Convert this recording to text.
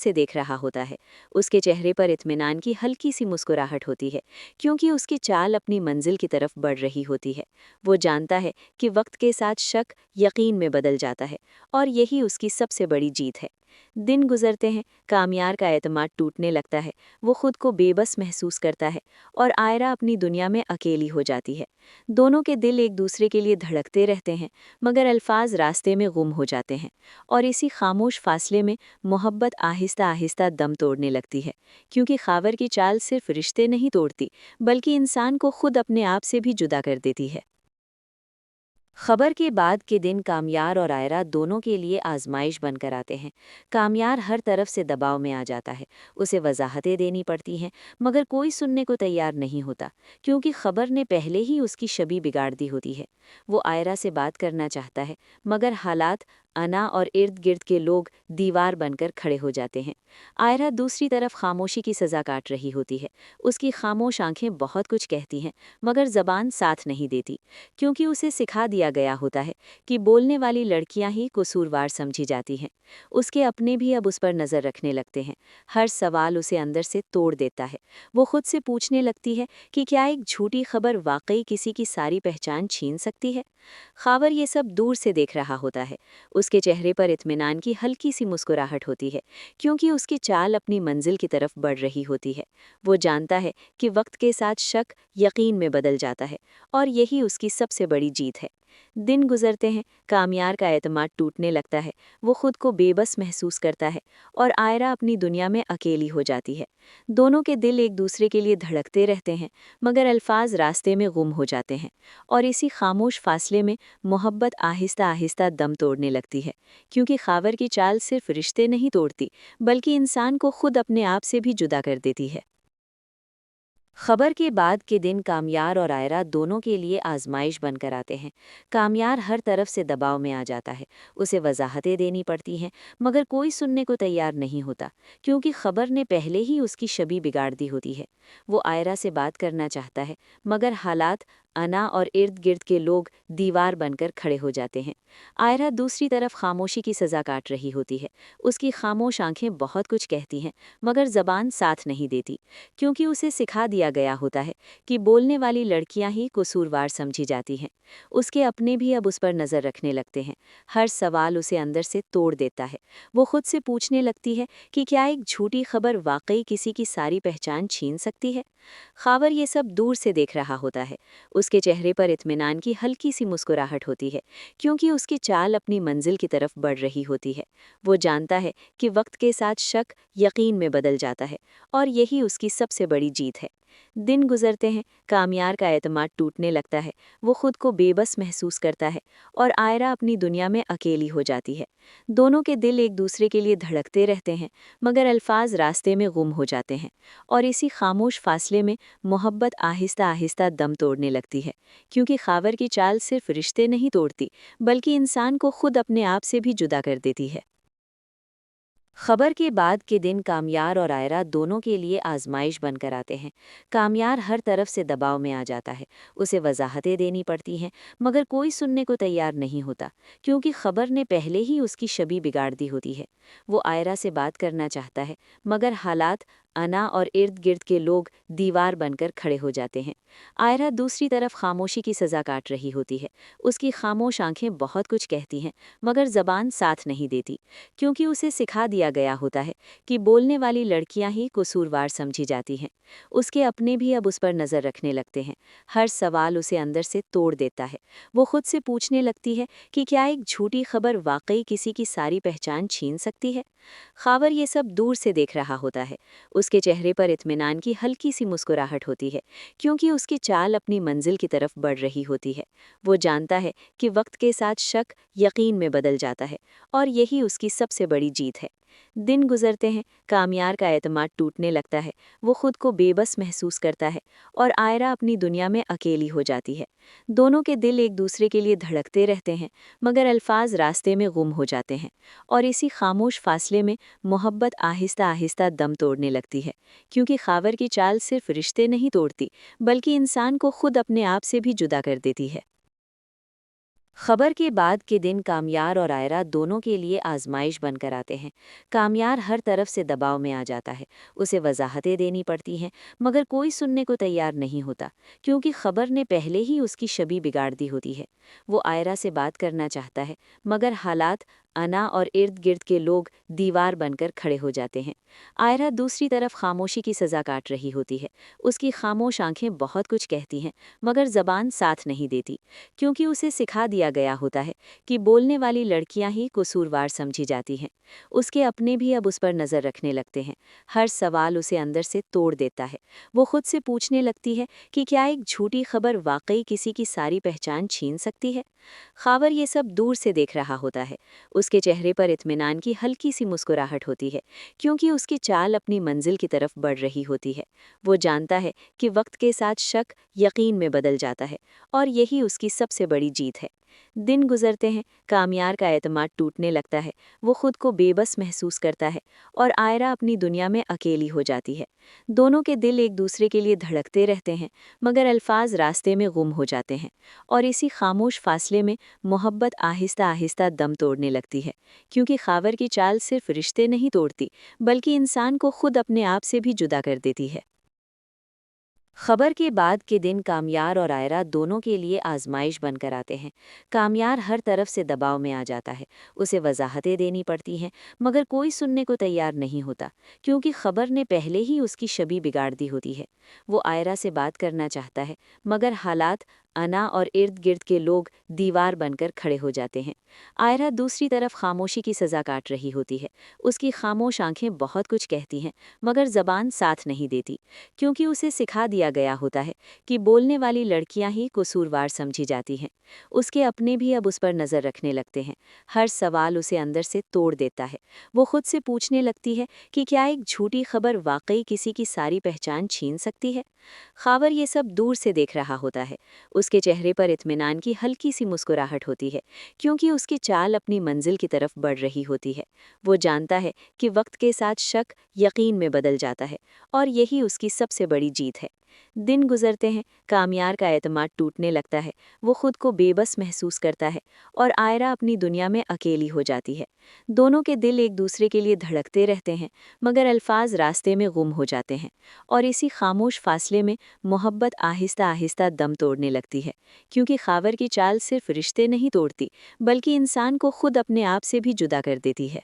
से देख रहा होता है। उसके चेहरे पर इत्मीनान की हल्की सी मुस्कुराहट होती है, क्योंकि उसकी चाल अपनी मंजिल की तरफ बढ़ रही होती है। वो जानता है कि वक्त के साथ शक यकीन में बदल जाता है, और यही उसकी सबसे बड़ी जीत है। दिन गुजरते हैं, कामयार का एतमाद टूटने लगता है। वो खुद को बेबस महसूस करता है, और आयरा अपनी दुनिया में अकेली हो जाती है। दोनों के दिल एक दूसरे के लिए धड़कते रहते हैं, मगर अल्फाज रास्ते में गुम हो जाते हैं। और इसी खामोश फासले में मोहब्बत आहिस्ता आहिस्ता दम तोड़ने लगती है, क्योंकि खावर की चाल सिर्फ रिश्ते नहीं तोड़ती, बल्कि इंसान को खुद अपने आप से भी जुदा कर देती है। खबर के बाद के दिन कामयार और आयरा दोनों के लिए आजमाइश बनकर आते हैं। कामयार हर तरफ से दबाव में आ जाता है। उसे वजाहतें देनी पड़ती हैं, मगर कोई सुनने को तैयार नहीं होता, क्योंकि खबर ने पहले ही उसकी छवि बिगाड़ दी होती है। वो आयरा से बात करना चाहता है, मगर हालात, अना और इर्द गिर्द के लोग दीवार बनकर खड़े हो जाते हैं। आयरा दूसरी तरफ खामोशी की सज़ा काट रही होती है। उसकी खामोश आंखें बहुत कुछ कहती हैं, मगर ज़बान साथ नहीं देती, क्योंकि उसे सिखा दिया गया होता है कि बोलने वाली लड़कियां ही कसूरवार समझी जाती हैं। उसके अपने भी अब उस पर नज़र रखने लगते हैं। हर सवाल उसे अंदर से तोड़ देता है। वो खुद से पूछने लगती है कि क्या एक झूठी खबर वाकई किसी की सारी पहचान छीन सकती है। खावर ये सब दूर से देख रहा होता है। उसके चेहरे पर इत्मीनान की हल्की सी मुस्कुराहट होती है, क्योंकि उसकी चाल अपनी मंजिल की तरफ बढ़ रही होती है। वो जानता है कि वक्त के साथ शक यकीन में बदल जाता है, और यही उसकी सबसे बड़ी जीत है। दिन गुजरते हैं, कामयार का एतमाद टूटने लगता है। वो खुद को बेबस महसूस करता है, और आयरा अपनी दुनिया में अकेली हो जाती है। दोनों के दिल एक दूसरे के लिए धड़कते रहते हैं, मगर अल्फाज रास्ते में गुम हो जाते हैं। और इसी खामोश फासले में मोहब्बत आहिस्ता आहिस्ता दम तोड़ने लगती है, क्योंकि खावर की चाल सिर्फ रिश्ते नहीं तोड़ती, बल्कि इंसान को खुद अपने आप से भी जुदा कर देती है। खबर के बाद के दिन कामयार और आयरा दोनों के लिए आजमाइश बनकर आते हैं। कामयार हर तरफ से दबाव में आ जाता है। उसे वजाहतें देनी पड़ती हैं, मगर कोई सुनने को तैयार नहीं होता, क्योंकि खबर ने पहले ही उसकी छवि बिगाड़ दी होती है। वो आयरा से बात करना चाहता है, मगर हालात, अना और इर्द गिर्द के लोग दीवार बनकर खड़े हो जाते हैं। आयरा दूसरी तरफ खामोशी की सज़ा काट रही होती है। उसकी खामोश आंखें बहुत कुछ कहती हैं, मगर ज़बान साथ नहीं देती, क्योंकि उसे सिखा दिया गया होता है कि बोलने वाली लड़कियां ही कसूरवार समझी जाती हैं। उसके अपने भी अब उस पर नज़र रखने लगते हैं। हर सवाल उसे अंदर से तोड़ देता है। वो खुद से पूछने लगती है कि क्या एक झूठी खबर वाकई किसी की सारी पहचान छीन सकती है। खावर ये सब दूर से देख रहा होता है। उसके चेहरे पर इत्मीनान की हल्की सी मुस्कुराहट होती है, क्योंकि उसकी चाल अपनी मंजिल की तरफ बढ़ रही होती है। वो जानता है कि वक्त के साथ शक यकीन में बदल जाता है, और यही उसकी सबसे बड़ी जीत है। दिन गुजरते हैं, कामयार का एतमाद टूटने लगता है। वो खुद को बेबस महसूस करता है, और आयरा अपनी दुनिया में अकेली हो जाती है। दोनों के दिल एक दूसरे के लिए धड़कते रहते हैं, मगर अल्फाज रास्ते में गुम हो जाते हैं। और इसी खामोश फासले में मोहब्बत आहिस्ता आहिस्ता दम तोड़ने लगती है, क्योंकि खावर की चाल सिर्फ रिश्ते नहीं तोड़ती, बल्कि इंसान को खुद अपने आप से भी जुदा कर देती है। खबर के बाद के दिन कामयार और आयरा दोनों के लिए आजमाइश बनकर आते हैं। कामयार हर तरफ से दबाव में आ जाता है। उसे वजाहतें देनी पड़ती हैं, मगर कोई सुनने को तैयार नहीं होता, क्योंकि खबर ने पहले ही उसकी छवि बिगाड़ दी होती है। वो आयरा से बात करना चाहता है, मगर हालात, अना और इर्द गिर्द के लोग दीवार बनकर खड़े हो जाते हैं। आयरा दूसरी तरफ खामोशी की सज़ा काट रही होती है। उसकी खामोश आंखें बहुत कुछ कहती हैं, मगर ज़बान साथ नहीं देती, क्योंकि उसे सिखा दिया गया होता है कि बोलने वाली लड़कियां ही कसूरवार समझी जाती हैं। उसके अपने भी अब उस पर नज़र रखने लगते हैं। हर सवाल उसे अंदर से तोड़ देता है। वो खुद से पूछने लगती है कि क्या एक झूठी खबर वाकई किसी की सारी पहचान छीन सकती है। खावर ये सब दूर से देख रहा होता है। उसके चेहरे पर इत्मीनान की हल्की सी मुस्कुराहट होती है, क्योंकि उसकी चाल अपनी मंजिल की तरफ बढ़ रही होती है। वो जानता है कि वक्त के साथ शक यकीन में बदल जाता है, और यही उसकी सबसे बड़ी जीत है। दिन गुजरते हैं, कामयार का एतमाद टूटने लगता है। वो खुद को बेबस महसूस करता है, और आयरा अपनी दुनिया में अकेली हो जाती है। दोनों के दिल एक दूसरे के लिए धड़कते रहते हैं, मगर अल्फाज रास्ते में गुम हो जाते हैं। और इसी खामोश फासले में मोहब्बत आहिस्ता आहिस्ता दम तोड़ने लगती है, क्योंकि खावर की चाल सिर्फ रिश्ते नहीं तोड़ती, बल्कि इंसान को खुद अपने आप से भी जुदा कर देती है। خبر کے بعد کے دن کامیار اور آئرہ دونوں کے لیے آزمائش بن کر آتے ہیں۔ کامیار ہر طرف سے دباؤ میں آ جاتا ہے، اسے وضاحتیں دینی پڑتی ہیں، مگر کوئی سننے کو تیار نہیں ہوتا، کیونکہ خبر نے پہلے ہی اس کی شبیہ بگاڑ دی ہوتی ہے۔ وہ آئرہ سے بات کرنا چاہتا ہے، مگر حالات، انا اور ارد گرد کے لوگ دیوار بن کر کھڑے ہو جاتے ہیں۔ آئرہ دوسری طرف خاموشی کی سزا کاٹ رہی ہوتی ہے۔ اس کی خاموش آنکھیں بہت کچھ کہتی ہیں، مگر زبان ساتھ نہیں دیتی، کیونکہ اسے سکھا دیا گیا ہوتا ہے کہ بولنے والی لڑکیاں ہی قصوروار سمجھی جاتی ہیں۔ اس کے اپنے بھی اب اس پر نظر رکھنے لگتے ہیں۔ ہر سوال اسے اندر سے توڑ دیتا ہے۔ وہ خود سے پوچھنے لگتی ہے کہ کیا ایک جھوٹی خبر واقعی کسی کی ساری پہچان چھین سکتی ہے؟ خاور یہ سب دور سے دیکھ رہا ہوتا ہے۔ اس کے چہرے پر اطمینان کی ہلکی سی مسکراہٹ ہوتی ہے، کیونکہ اس کی چال اپنی منزل کی طرف بڑھ رہی ہوتی ہے۔ وہ جانتا ہے کہ وقت کے ساتھ شک یقین میں بدل جاتا ہے، اور یہی اس کی سب سے بڑی جیت ہے۔ دن گزرتے ہیں، کامیار کا اعتماد ٹوٹنے لگتا ہے، وہ خود کو بے بس محسوس کرتا ہے، اور آئرہ اپنی دنیا میں اکیلی ہو جاتی ہے۔ دونوں کے دل ایک دوسرے کے لیے دھڑکتے رہتے ہیں، مگر الفاظ راستے میں گم ہو جاتے ہیں، اور اسی خاموش فاصلے میں محبت آہستہ آہستہ دم توڑنے لگتی ہے، کیونکہ خاور کی چال صرف رشتے نہیں توڑتی، بلکہ انسان کو خود اپنے آپ سے بھی جدا کر دیتی ہے۔ خبر کے بعد کے دن کامیار اور آئرہ دونوں کے لیے آزمائش بن کر آتے ہیں۔ کامیار ہر طرف سے دباؤ میں آ جاتا ہے، اسے وضاحتیں دینی پڑتی ہیں، مگر کوئی سننے کو تیار نہیں ہوتا، کیونکہ خبر نے پہلے ہی اس کی شبیہ بگاڑ دی ہوتی ہے۔ وہ آئرہ سے بات کرنا چاہتا ہے، مگر حالات، انا اور ارد گرد کے لوگ دیوار بن کر کھڑے ہو جاتے ہیں۔ آئرہ دوسری طرف خاموشی کی سزا کاٹ رہی ہوتی ہے۔ اس کی خاموش آنکھیں بہت کچھ کہتی ہیں، مگر زبان ساتھ نہیں دیتی، کیونکہ اسے سکھا دیا گیا ہوتا ہے کہ بولنے والی لڑکیاں ہی قصوروار سمجھی جاتی ہیں۔ اس کے اپنے بھی اب اس پر نظر رکھنے لگتے ہیں۔ ہر سوال اسے اندر سے توڑ دیتا ہے۔ وہ خود سے پوچھنے لگتی ہے کہ کیا ایک جھوٹی خبر واقعی کسی کی ساری پہچان چھین سکتی ہے؟ خاور یہ سب دور سے دیکھ رہا ہوتا ہے۔ اس کے چہرے پر اطمینان کی ہلکی سی مسکراہٹ ہوتی ہے، کیونکہ اس کی چال اپنی منزل کی طرف بڑھ رہی ہوتی ہے۔ وہ جانتا ہے کہ وقت کے ساتھ شک یقین میں بدل جاتا ہے، اور یہی اس کی سب سے بڑی جیت ہے۔ دن گزرتے ہیں، کامیار کا اعتماد ٹوٹنے لگتا ہے، وہ خود کو بے بس محسوس کرتا ہے، اور آئرہ اپنی دنیا میں اکیلی ہو جاتی ہے۔ دونوں کے دل ایک دوسرے کے لیے دھڑکتے رہتے ہیں، مگر الفاظ راستے میں گم ہو جاتے ہیں، اور اسی خاموش فاصلے میں محبت آہستہ آہستہ دم توڑنے لگتی ہے، کیونکہ خاور کی چال صرف رشتے نہیں توڑتی، بلکہ انسان کو خود اپنے آپ سے بھی جدا کر دیتی ہے۔